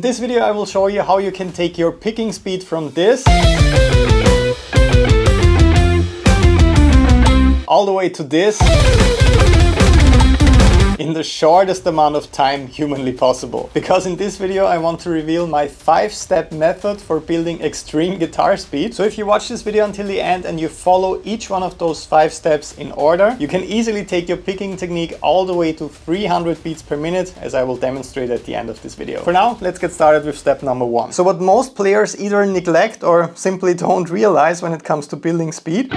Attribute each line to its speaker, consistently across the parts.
Speaker 1: In this video I will show you how you can take your picking speed from this all the way to this in the shortest amount of time humanly possible. Because in this video I want to reveal my 5-step method for building extreme guitar speed. So if you watch this video until the end and you follow each one of those 5 steps in order, you can easily take your picking technique all the way to 300 beats per minute, as I will demonstrate at the end of this video. For now, let's get started with step number 1. So what most players either neglect or simply don't realize when it comes to building speed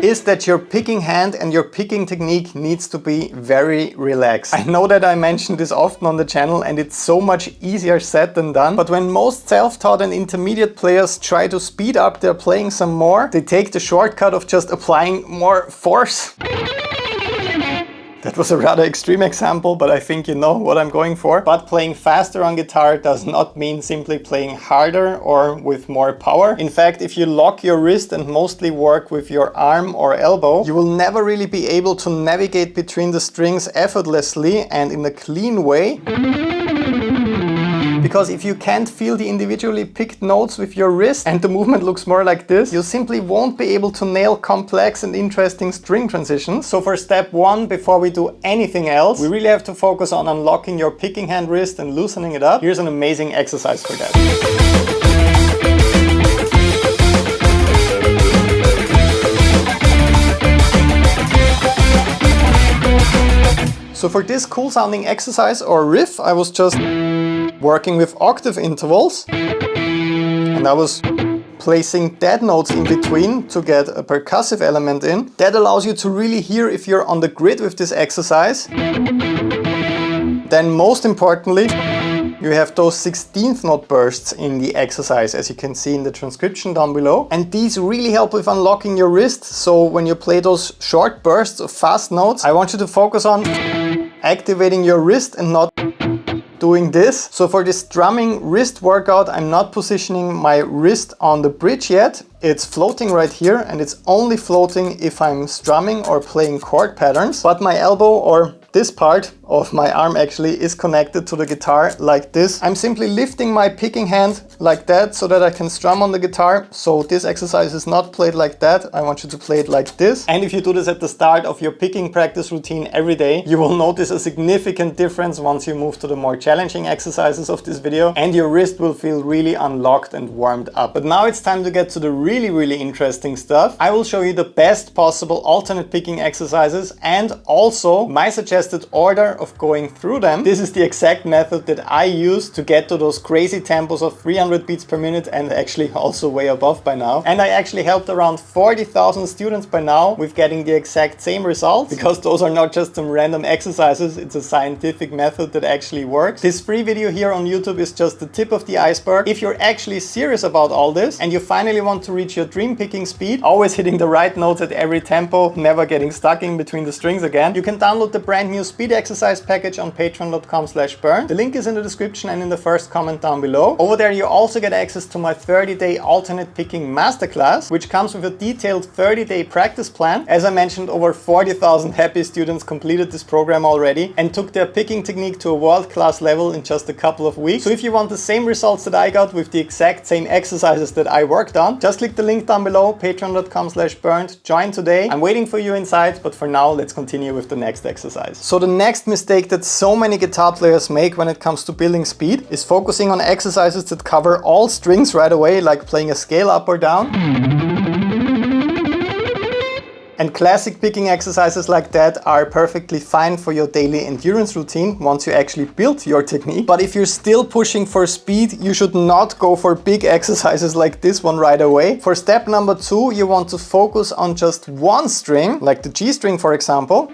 Speaker 1: is that your picking hand and your picking technique needs to be very relaxed. I know that I mention this often on the channel and it's so much easier said than done, but when most self-taught and intermediate players try to speed up their playing some more, they take the shortcut of just applying more force. That was a rather extreme example, but I think you know what I'm going for. But playing faster on guitar does not mean simply playing harder or with more power. In fact, if you lock your wrist and mostly work with your arm or elbow, you will never really be able to navigate between the strings effortlessly and in a clean way. Because if you can't feel the individually picked notes with your wrist and the movement looks more like this, you simply won't be able to nail complex and interesting string transitions. So for step 1, before we do anything else, we really have to focus on unlocking your picking hand wrist and loosening it up. Here's an amazing exercise for that. So for this cool sounding exercise or riff, I was just working with octave intervals and I was placing dead notes in between to get a percussive element in. That allows you to really hear if you're on the grid with this exercise. Then most importantly, you have those 16th note bursts in the exercise, as you can see in the transcription down below. And these really help with unlocking your wrist. So when you play those short bursts of fast notes, I want you to focus on activating your wrist and not doing this. So for this drumming wrist workout, I'm not positioning my wrist on the bridge yet. It's floating right here and it's only floating if I'm strumming or playing chord patterns. But my elbow, or this part of my arm actually, is connected to the guitar like this. I'm simply lifting my picking hand like that so that I can strum on the guitar. So this exercise is not played like that. I want you to play it like this. And if you do this at the start of your picking practice routine every day, you will notice a significant difference once you move to the more challenging exercises of this video, and your wrist will feel really unlocked and warmed up. But now it's time to get to the really interesting stuff. I will show you the best possible alternate picking exercises and also my suggested order of going through them. This is the exact method that I use to get to those crazy tempos of 300 beats per minute and actually also way above by now. And I actually helped around 40,000 students by now with getting the exact same results, because those are not just some random exercises, it's a scientific method that actually works. This free video here on YouTube is just the tip of the iceberg. If you're actually serious about all this and you finally want to reach your dream picking speed, always hitting the right notes at every tempo, never getting stuck in between the strings again, you can download the brand new speed exercise package on patreon.com/burn. The link is in the description and in the first comment down below. Over there you also get access to my 30-day alternate picking masterclass, which comes with a detailed 30-day practice plan. As I mentioned, over 40,000 happy students completed this program already and took their picking technique to a world-class level in just a couple of weeks. So if you want the same results that I got with the exact same exercises that I worked on, just click the link down below, patreon.com/burned. Join today. I'm waiting for you inside, but for now, let's continue with the next exercise. So the next mistake that so many guitar players make when it comes to building speed is focusing on exercises that cover all strings right away, like playing a scale up or down. And classic picking exercises like that are perfectly fine for your daily endurance routine once you actually build your technique. But if you're still pushing for speed, you should not go for big exercises like this one right away. For step number 2, you want to focus on just one string, like the G string for example.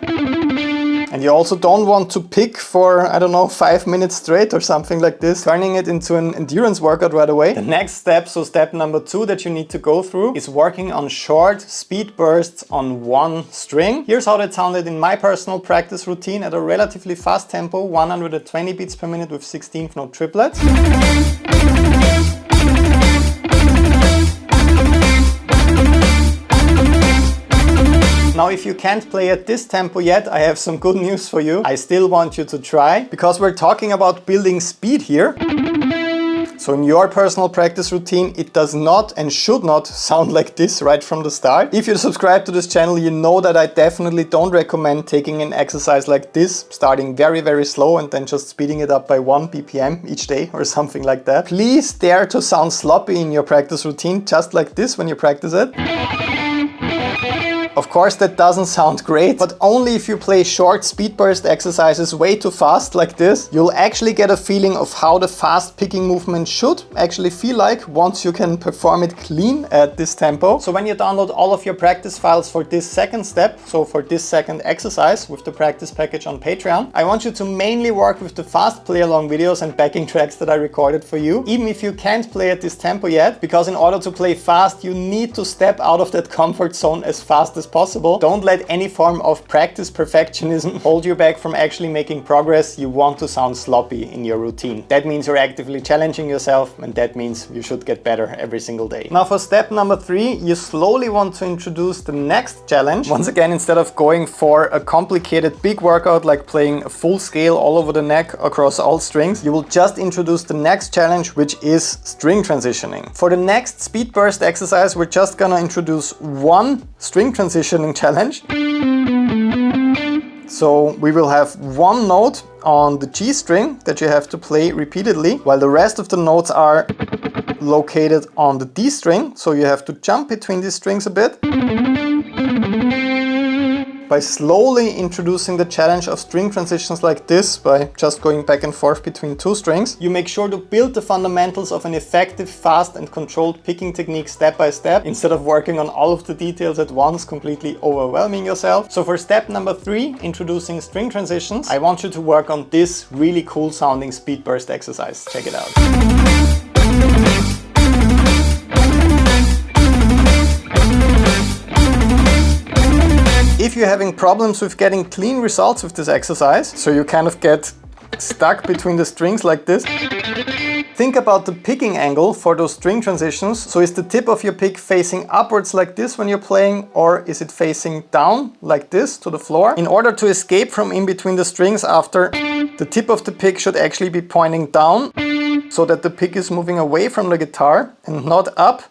Speaker 1: And you also don't want to pick for, I don't know, 5 minutes straight or something like this, turning it into an endurance workout right away. The next step, so step number 2 that you need to go through, is working on short speed bursts on one string. Here's how that sounded in my personal practice routine at a relatively fast tempo, 120 beats per minute with 16th note triplets. Now, if you can't play at this tempo yet, I have some good news for you. I still want you to try, because we're talking about building speed here. So in your personal practice routine, it does not and should not sound like this right from the start. If you subscribe to this channel, you know that I definitely don't recommend taking an exercise like this, starting very, very slow and then just speeding it up by 1 BPM each day or something like that. Please dare to sound sloppy in your practice routine, just like this when you practice it. Of course, that doesn't sound great, but only if you play short speed burst exercises way too fast like this, you'll actually get a feeling of how the fast picking movement should actually feel like once you can perform it clean at this tempo. So when you download all of your practice files for this second step, so for this second exercise with the practice package on Patreon, I want you to mainly work with the fast play along videos and backing tracks that I recorded for you, even if you can't play at this tempo yet, because in order to play fast, you need to step out of that comfort zone as fast as possible. Don't let any form of practice perfectionism hold you back from actually making progress. You want to sound sloppy in your routine. That means you're actively challenging yourself, and that means you should get better every single day. Now for step number 3, you slowly want to introduce the next challenge. Once again, instead of going for a complicated big workout like playing a full scale all over the neck across all strings, you will just introduce the next challenge, which is string transitioning. For the next speed burst exercise, we're just gonna introduce one string transitioning challenge. So we will have one note on the G string that you have to play repeatedly, while the rest of the notes are located on the D string. So you have to jump between these strings a bit. By slowly introducing the challenge of string transitions like this, by just going back and forth between two strings, you make sure to build the fundamentals of an effective, fast and controlled picking technique step by step, instead of working on all of the details at once, completely overwhelming yourself. So for step number 3, introducing string transitions, I want you to work on this really cool sounding speed burst exercise. Check it out. If you're having problems with getting clean results with this exercise, so you kind of get stuck between the strings like this, think about the picking angle for those string transitions. So is the tip of your pick facing upwards like this when you're playing, or is it facing down like this to the floor? In order to escape from in between the strings after, the tip of the pick should actually be pointing down, so that the pick is moving away from the guitar and not up,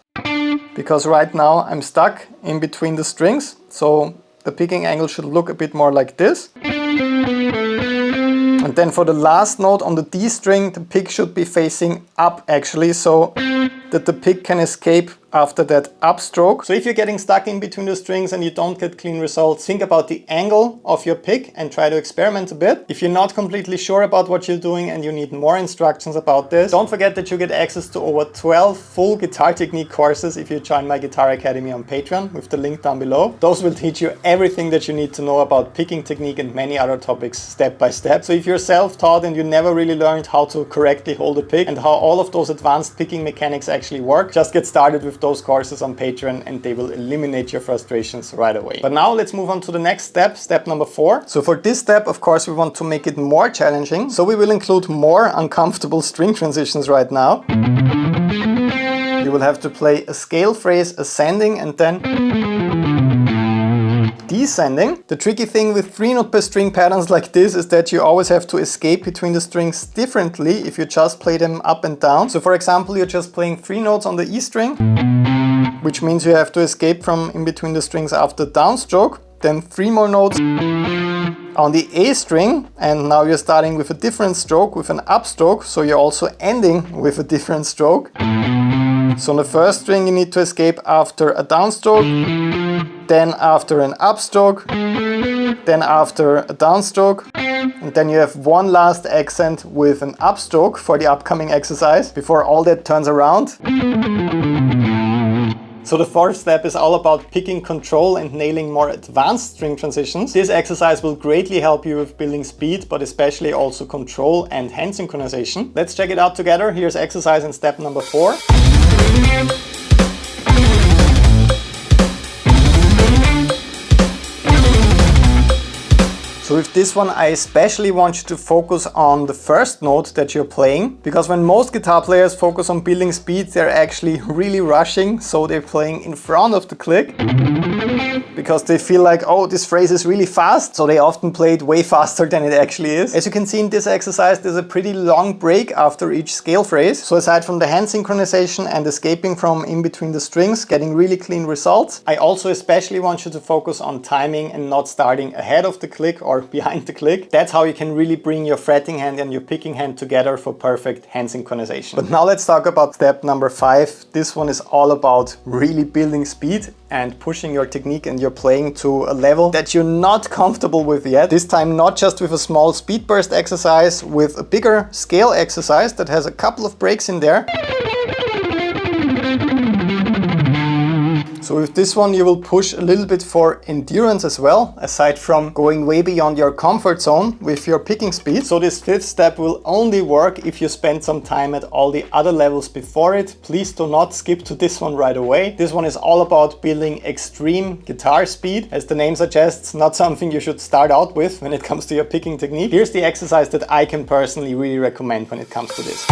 Speaker 1: because right now I'm stuck in between the strings. So the picking angle should look a bit more like this. And then for the last note on the D string, the pick should be facing up actually, so that the pick can escape after that upstroke. So if you're getting stuck in between the strings and you don't get clean results, think about the angle of your pick and try to experiment a bit. If you're not completely sure about what you're doing and you need more instructions about this, don't forget that you get access to over 12 full guitar technique courses if you join my Guitar Academy on Patreon with the link down below. Those will teach you everything that you need to know about picking technique and many other topics step by step. So if you're self-taught and you never really learned how to correctly hold a pick and how all of those advanced picking mechanics actually work, just get started with those courses on Patreon and they will eliminate your frustrations right away. But now let's move on to the next step, step number 4. So for this step, of course, we want to make it more challenging. So we will include more uncomfortable string transitions right now. You will have to play a scale phrase ascending and then descending. The tricky thing with 3-note per string patterns like this is that you always have to escape between the strings differently if you just play them up and down. So for example, you're just playing 3 notes on the E string, which means you have to escape from in between the strings after downstroke, then 3 more notes on the A string, and now you're starting with a different stroke, with an upstroke, so you're also ending with a different stroke. So on the first string you need to escape after a downstroke, then after an upstroke, then after a downstroke, and then you have one last accent with an upstroke for the upcoming exercise before all that turns around. So the 4th step is all about picking control and nailing more advanced string transitions. This exercise will greatly help you with building speed, but especially also control and hand synchronization. Let's check it out together. Here's exercise in step number 4. So with this one, I especially want you to focus on the first note that you're playing, because when most guitar players focus on building speed, they're actually really rushing, so they're playing in front of the click. because they feel like, oh, this phrase is really fast, so they often play it way faster than it actually is. As you can see in this exercise, there's a pretty long break after each scale phrase. So aside from the hand synchronization and escaping from in between the strings, getting really clean results, I also especially want you to focus on timing and not starting ahead of the click or behind the click. That's how you can really bring your fretting hand and your picking hand together for perfect hand synchronization. But now let's talk about step number 5. This one is all about really building speed and pushing your technique and your playing to a level that you're not comfortable with yet. This time not just with a small speed burst exercise, with a bigger scale exercise that has a couple of breaks in there. So with this one you will push a little bit for endurance as well, aside from going way beyond your comfort zone with your picking speed. So this 5th step will only work if you spend some time at all the other levels before it. Please do not skip to this one right away. This one is all about building extreme guitar speed. As the name suggests, not something you should start out with when it comes to your picking technique. Here's the exercise that I can personally really recommend when it comes to this.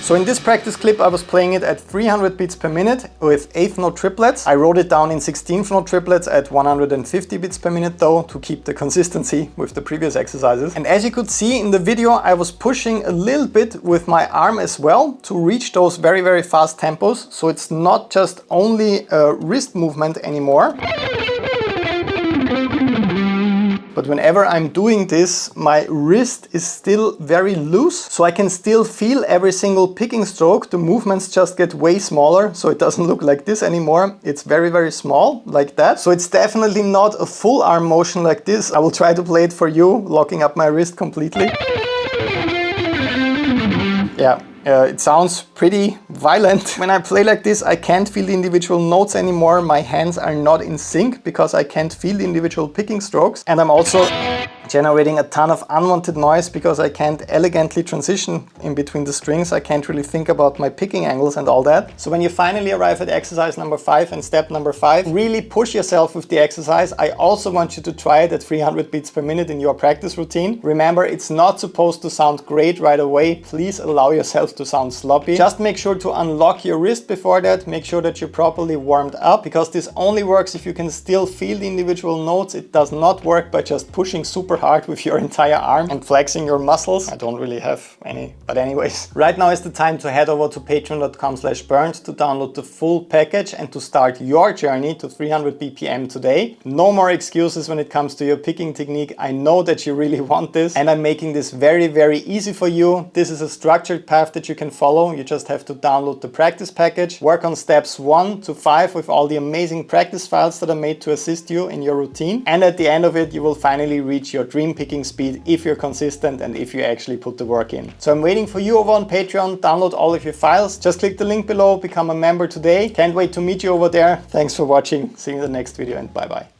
Speaker 1: So in this practice clip I was playing it at 300 beats per minute with 8th note triplets. I wrote it down in 16th note triplets at 150 beats per minute though, to keep the consistency with the previous exercises. And as you could see in the video, I was pushing a little bit with my arm as well to reach those very, very fast tempos. So it's not just only a wrist movement anymore. But whenever I'm doing this, my wrist is still very loose, so I can still feel every single picking stroke. The movements just get way smaller, so it doesn't look like this anymore. It's very, very small, like that. So it's definitely not a full arm motion like this. I will try to play it for you, locking up my wrist completely. Yeah. It sounds pretty violent. When I play like this, I can't feel the individual notes anymore. My hands are not in sync because I can't feel the individual picking strokes. And I'm also generating a ton of unwanted noise because I can't elegantly transition in between the strings. I can't really think about my picking angles and all that. So when you finally arrive at exercise number 5 and step number 5, really push yourself with the exercise. I also want you to try it at 300 beats per minute in your practice routine. Remember, it's not supposed to sound great right away. Please allow yourself to sound sloppy. Just make sure to unlock your wrist before that. Make sure that you're properly warmed up, because this only works if you can still feel the individual notes. It does not work by just pushing super hard with your entire arm and flexing your muscles. I don't really have any, but anyways. Right now is the time to head over to patreon.com/burned to download the full package and to start your journey to 300 BPM today. No more excuses when it comes to your picking technique. I know that you really want this, and I'm making this very, very easy for you. This is a structured path that you can follow. You just have to download the practice package, work on steps 1 to 5 with all the amazing practice files that are made to assist you in your routine. And at the end of it, you will finally reach your dream picking speed if you're consistent and if you actually put the work in. So I'm waiting for you over on Patreon. Download all of your files. Just click the link below, become a member today. Can't wait to meet you over there. Thanks for watching. See you in the next video, and bye bye.